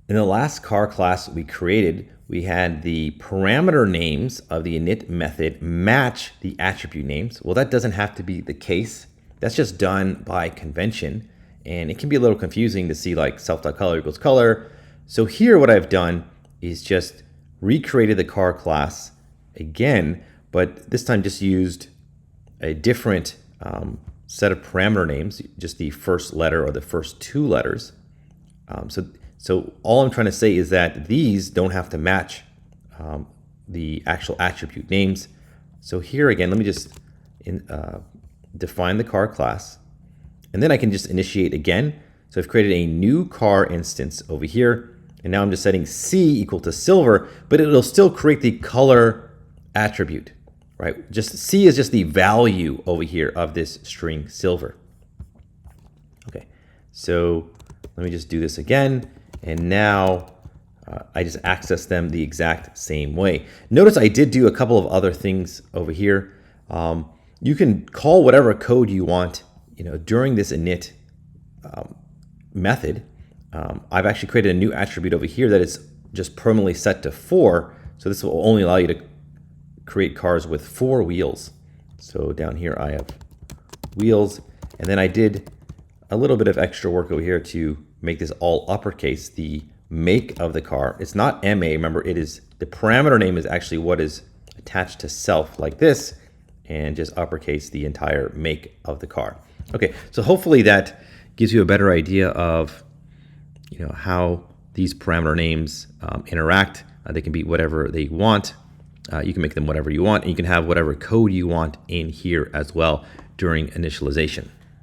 In the last car class we created, we had the parameter names of the init method match the attribute names. Well, that doesn't have to be the case. That's just done by convention. And it can be a little confusing to see like self.color equals color. So here what I've done is just recreated the car class again, but this time just used a different set of parameter names, just the first letter or the first two letters. So all I'm trying to say is that these don't have to match the actual attribute names. So here again, let me just define the car class, and then I can just initiate again. So I've created a new car instance over here, and now I'm just setting C equal to silver, but it'll still create the color attribute, right? Just C is just the value over here of this string silver. Okay, so let me just do this again. And now I just access them the exact same way. Notice I did do a couple of other things over here. You can call whatever code you want, during this init method. I've actually created a new attribute over here that is just permanently set to 4. So this will only allow you to create cars with 4 wheels. So down here I have wheels, and then I did a little bit of extra work over here to make this all uppercase. The make of the car, it's not MA, remember it is, the parameter name is actually what is attached to self like this, and just uppercase the entire make of the car. Okay, so hopefully that gives you a better idea of how these parameter names interact. They can be whatever they want. You can make them whatever you want, and you can have whatever code you want in here as well during initialization.